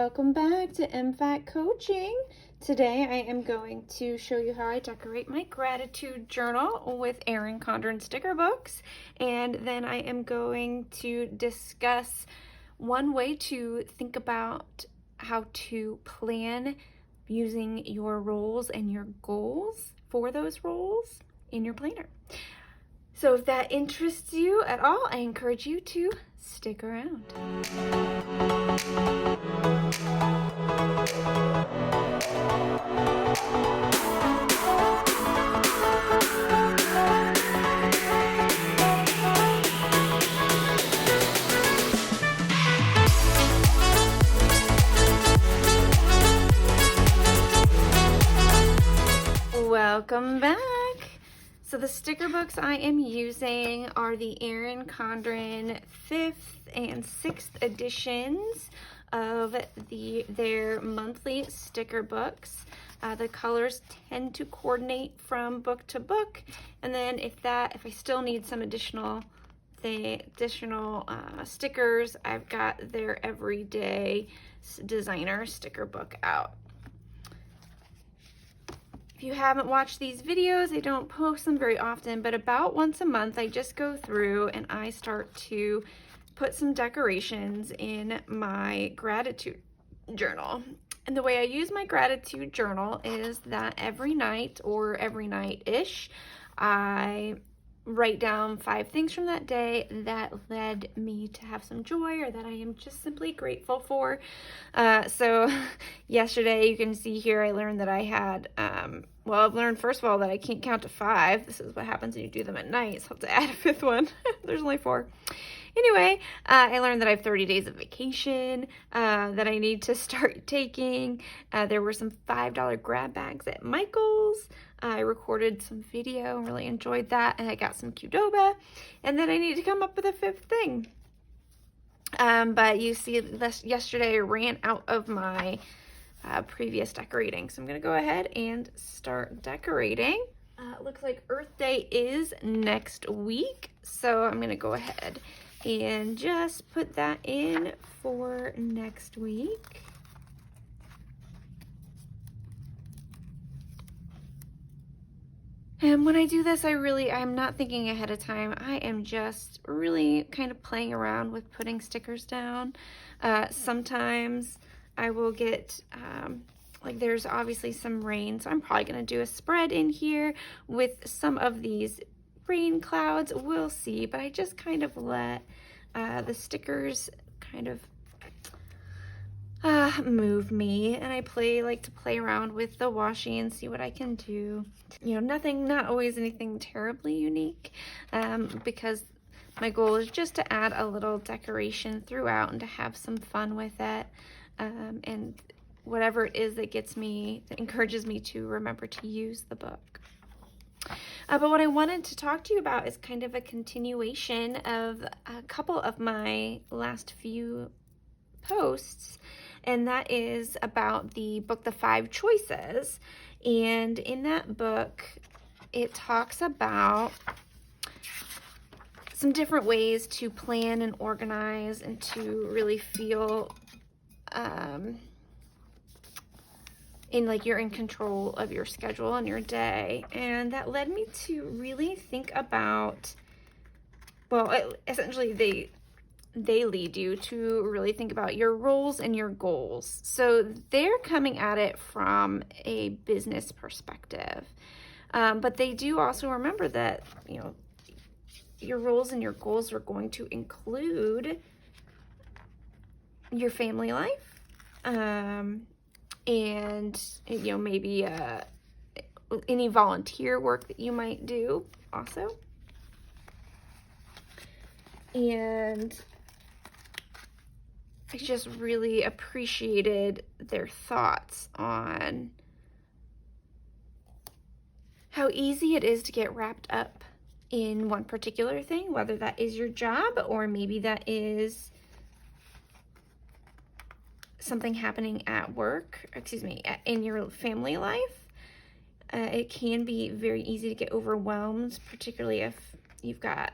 Welcome back to MFAT Coaching. Today I am going to show you how I decorate my gratitude journal with Erin Condren sticker books, and then I am going to discuss one way to think about how to plan using your roles and your goals for those roles in your planner. So if that interests you at all, I encourage you to stick around. Welcome back. So the sticker books I am using are the Erin Condren 5th and 6th editions of their monthly sticker books. The colors tend to coordinate from book to book, and then if I still need some additional stickers, I've got their everyday designer sticker book out. If you haven't watched these videos, I don't post them very often, but about once a month I just go through and I start to put some decorations in my gratitude journal. And the way I use my gratitude journal is that every night or every night-ish, I write down 5 things from that day that led me to have some joy or that I am just simply grateful for. So yesterday, you can see here, I learned that I had, I've learned first of all that I can't count to 5. This is what happens when you do them at night, so I have to add a 5th one. There's only 4. Anyway, I learned that I have 30 days of vacation that I need to start taking. There were some $5 grab bags at Michael's. I recorded some video and really enjoyed that, and I got some Qdoba, and then I need to come up with a 5th thing. But you see, yesterday I ran out of my previous decorating, so I'm going to go ahead and start decorating. It looks like Earth Day is next week, so I'm going to go ahead and just put that in for next week. And when I do this, I'm not thinking ahead of time. I am just really kind of playing around with putting stickers down. Sometimes I will get, there's obviously some rain, so I'm probably going to do a spread in here with some of these rain clouds. We'll see, but I just kind of let the stickers kind of move me, and I like to play around with the washi and see what I can do. You know, not always anything terribly unique, because my goal is just to add a little decoration throughout and to have some fun with it, and whatever it is that encourages me to remember to use the book. But what I wanted to talk to you about is kind of a continuation of a couple of my last few posts, and that is about the book, The 5 Choices. And in that book, it talks about some different ways to plan and organize and to really feel you're in control of your schedule and your day. And that led me to really think about, essentially they lead you to really think about your roles and your goals. So they're coming at it from a business perspective. But they do also remember that, you know, your roles and your goals are going to include your family life, and, you know, maybe any volunteer work that you might do also. And I just really appreciated their thoughts on how easy it is to get wrapped up in one particular thing, whether that is your job or maybe that is something happening at work, in your family life. It can be very easy to get overwhelmed, particularly if you've got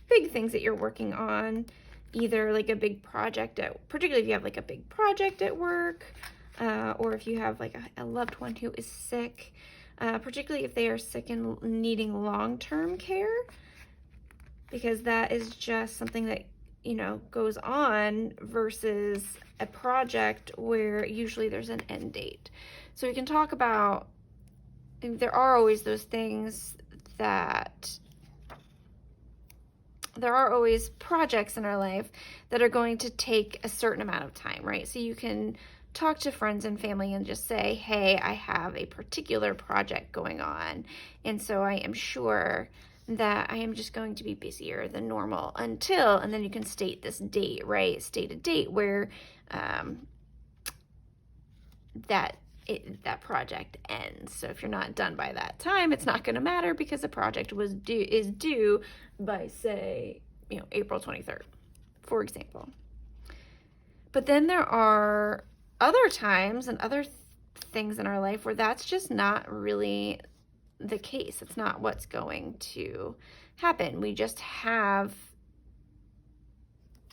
big things that you're working on, either like a big project particularly if you have like a big project at work, or if you have like a loved one who is sick, particularly if they are sick and needing long-term care, because that is just something that, you know, goes on versus a project where usually there's an end date. So we can talk about, there are always those things that, there are always projects in our life that are going to take a certain amount of time, right? So you can talk to friends and family and just say, hey, I have a particular project going on, and so I am sure that I am just going to be busier than normal until, and then you can state this date, right? State a date where that project ends. So if you're not done by that time, it's not going to matter because the project is due by, say, you know, April 23rd, for example. But then there are other times and other things in our life where that's just not really the case. It's not what's going to happen. We just have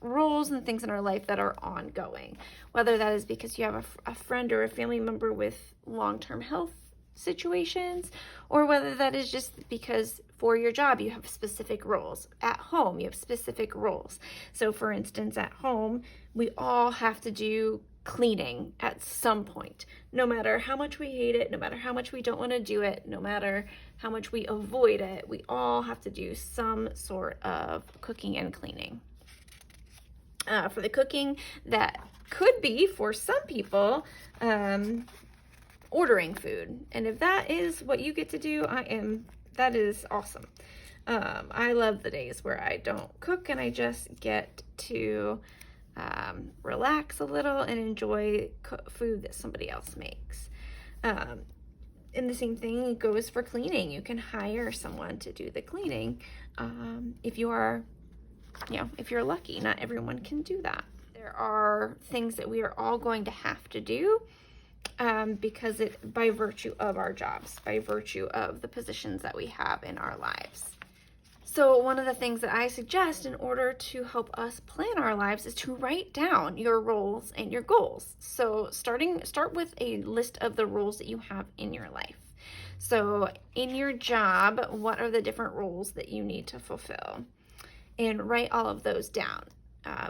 roles and things in our life that are ongoing, whether that is because you have a friend or a family member with long-term health situations, or whether that is just because for your job you have specific roles. At home you have specific roles. So for instance, at home we all have to do cleaning at some point, no matter how much we hate it, no matter how much we don't want to do it, no matter how much we avoid it, we all have to do some sort of cooking and cleaning. For the cooking, that could be, for some people, ordering food. And if that is what you get to do, that is awesome. I love the days where I don't cook and I just get to relax a little and enjoy food that somebody else makes. And the same thing goes for cleaning. You can hire someone to do the cleaning if you are, you know, if you're lucky. Not everyone can do that. There are things that we are all going to have to do because by virtue of our jobs, by virtue of the positions that we have in our lives. So one of the things that I suggest in order to help us plan our lives is to write down your roles and your goals. So start with a list of the roles that you have in your life. So in your job, what are the different roles that you need to fulfill? And write all of those down.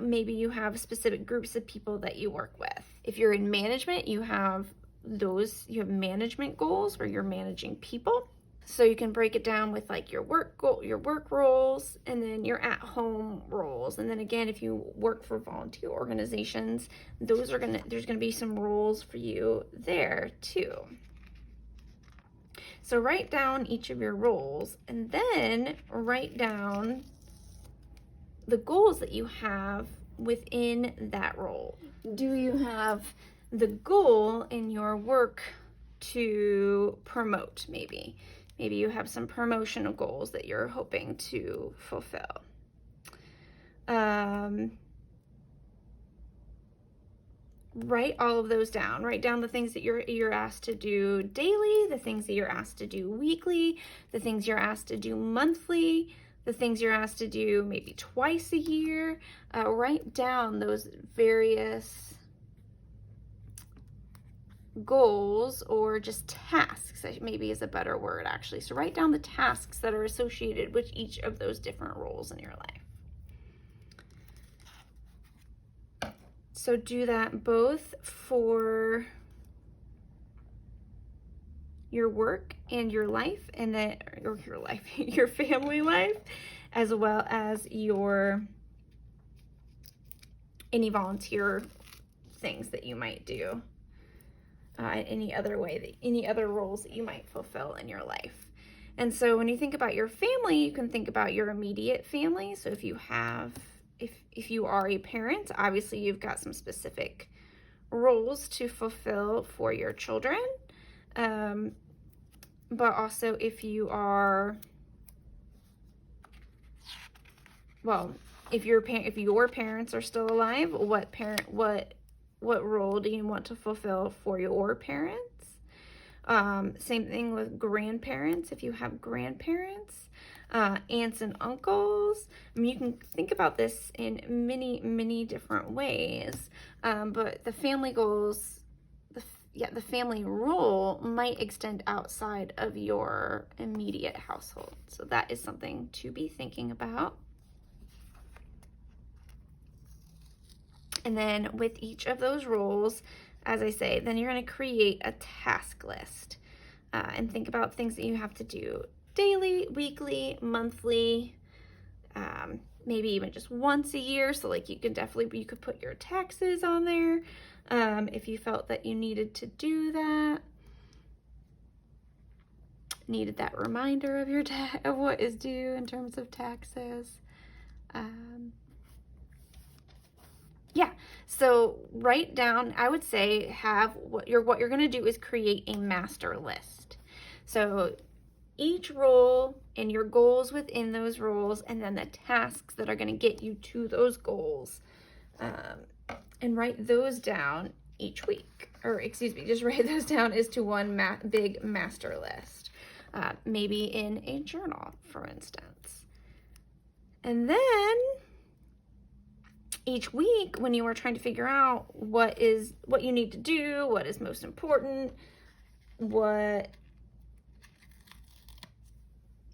Maybe you have specific groups of people that you work with. If you're in management, you have management goals where you're managing people. So you can break it down with like your work roles, and then your at-home roles. And then again, if you work for volunteer organizations, there's gonna be some roles for you there too. So write down each of your roles, and then write down the goals that you have within that role. Do you have the goal in your work to promote? Maybe you have some promotional goals that you're hoping to fulfill. Write all of those down. Write down the things that you're asked to do daily, the things that you're asked to do weekly, the things you're asked to do monthly, the things you're asked to do maybe twice a year. Write down those various goals, or just tasks, maybe is a better word actually. So write down the tasks that are associated with each of those different roles in your life. So do that both for your work and your life, and then your family life, as well as any volunteer things that you might do, any other roles that you might fulfill in your life. And so when you think about your family, you can think about your immediate family. So if you are a parent, obviously you've got some specific roles to fulfill for your children. But also if your parents are still alive, what role do you want to fulfill for your parents? Same thing with grandparents. If you have grandparents, aunts and uncles. I mean, you can think about this in many, many different ways, but the family goals, the family role might extend outside of your immediate household. So that is something to be thinking about. And then with each of those roles, as I say, then you're going to create a task list and think about things that you have to do daily, weekly, monthly, maybe even just once a year. So like you could put your taxes on there if you felt that you needed to do that. Needed that reminder of of what is due in terms of taxes. Yeah, so write down, I would say what you're going to do is create a master list. So each role and your goals within those roles, and then the tasks that are going to get you to those goals, and write those down each week, or excuse me, just write those down as to one big master list, maybe in a journal, for instance. And then each week, when you are trying to figure out what you need to do, what is most important, what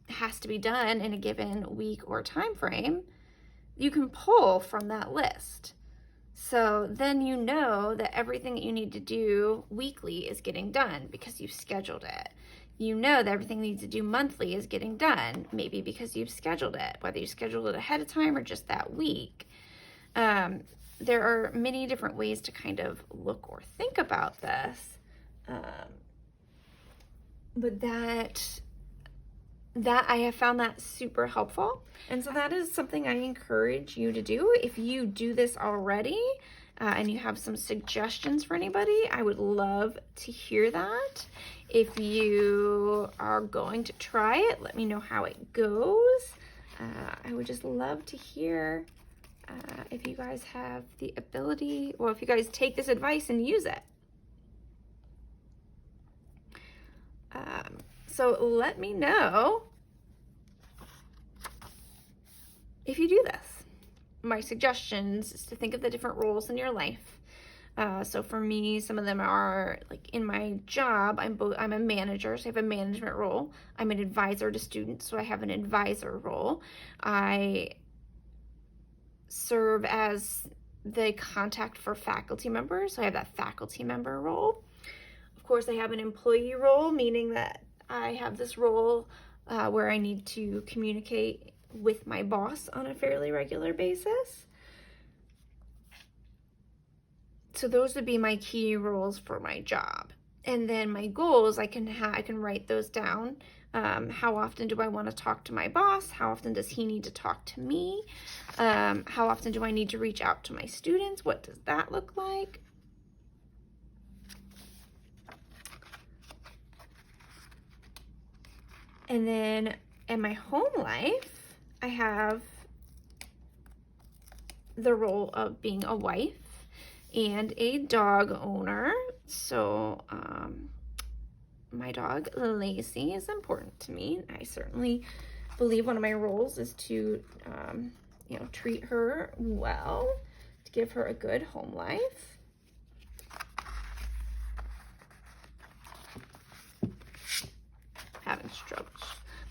has to be done in a given week or time frame, you can pull from that list. So then you know that everything that you need to do weekly is getting done because you've scheduled it. You know that everything you need to do monthly is getting done, maybe because you've scheduled it, whether you scheduled it ahead of time or just that week. There are many different ways to kind of look or think about this. But that I have found that super helpful. And so that is something I encourage you to do. If you do this already and you have some suggestions for anybody, I would love to hear that. If you are going to try it, let me know how it goes. I would just love to hear if you guys have the ability, or if you guys take this advice and use it. So let me know if you do this. My suggestions is to think of the different roles in your life. So for me, some of them are like in my job, I'm a manager, so I have a management role. I'm an advisor to students, so I have an advisor role. I serve as the contact for faculty members, so I have that faculty member role. Of course, I have an employee role, meaning that I have this role where I need to communicate with my boss on a fairly regular basis. So those would be my key roles for my job. And then my goals, I can write those down. How often do I want to talk to my boss? How often does he need to talk to me? How often do I need to reach out to my students? What does that look like? And then in my home life, I have the role of being a wife and a dog owner. So my dog Lacey is important to me. I certainly believe one of my roles is to treat her well, to give her a good home life.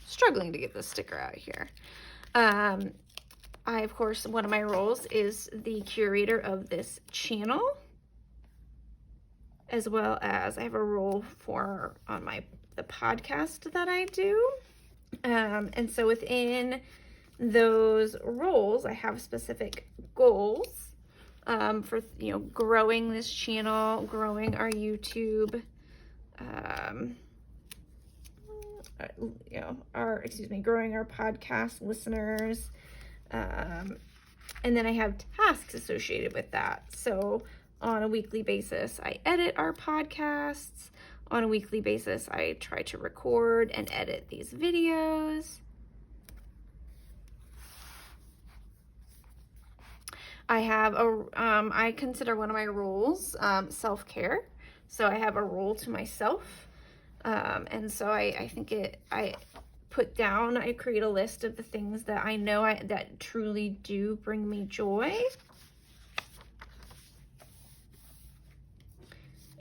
Struggling to get this sticker out of here. I, of course, one of my roles is the curator of this channel, as well as I have a role on the podcast that I do. And so within those roles, I have specific goals for growing this channel, growing our YouTube, growing our podcast listeners. And then I have tasks associated with that. So on a weekly basis, I edit our podcasts. On a weekly basis, I try to record and edit these videos. I consider one of my roles self-care. So I have a role to myself. And so I think I put down, I create a list of the things that I know that truly do bring me joy.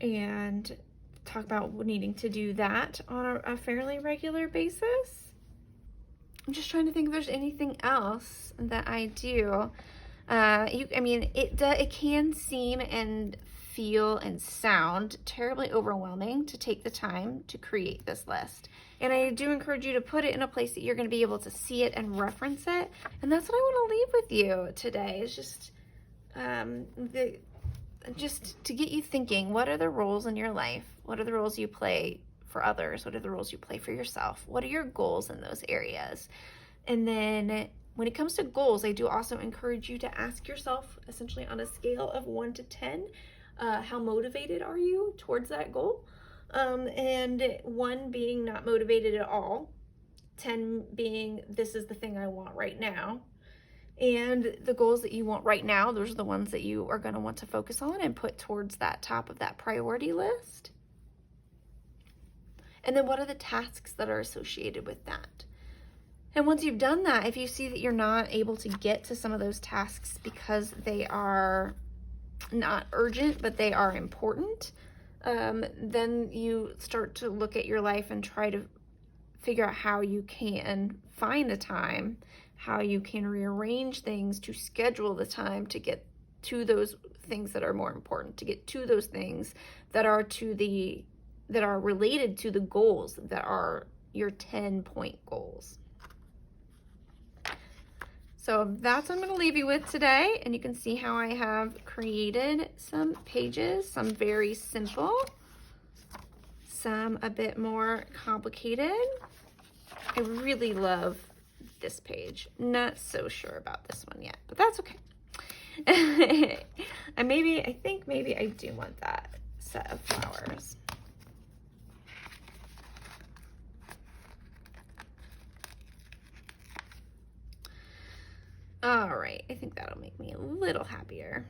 And talk about needing to do that on a fairly regular basis. I'm just trying to think if there's anything else that I do. I mean, it can seem and feel and sound terribly overwhelming to take the time to create this list. And I do encourage you to put it in a place that you're going to be able to see it and reference it. And that's what I want to leave with you today, is just just to get you thinking, what are the roles in your life? What are the roles you play for others? What are the roles you play for yourself? What are your goals in those areas? And then when it comes to goals, I do also encourage you to ask yourself, essentially on a scale of 1 to 10, how motivated are you towards that goal? And 1 being not motivated at all, 10 being this is the thing I want right now. And the goals that you want right now, those are the ones that you are going to want to focus on and put towards that top of that priority list. And then what are the tasks that are associated with that? And once you've done that, if you see that you're not able to get to some of those tasks because they are not urgent, but they are important, then you start to look at your life and try to figure out how you can find the time, how you can rearrange things to schedule the time to get to those things that are more important, to get to those things that are related to the goals that are your 10-point goals. So that's what I'm going to leave you with today. And you can see how I have created some pages, some very simple, some a bit more complicated. I really love this page. Not so sure about this one yet, but that's okay. I think maybe I do want that set of flowers. All right, I think that'll make me a little happier.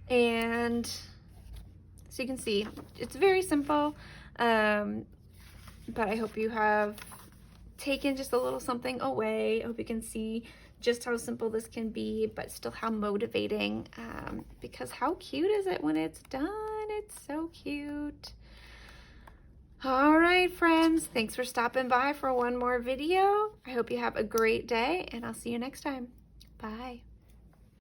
And so you can see, it's very simple, but I hope you have taken just a little something away. I hope you can see just how simple this can be, but still how motivating, because how cute is it when it's done? It's so cute. All right, friends, thanks for stopping by for one more video. I hope you have a great day, and I'll see you next time. Bye.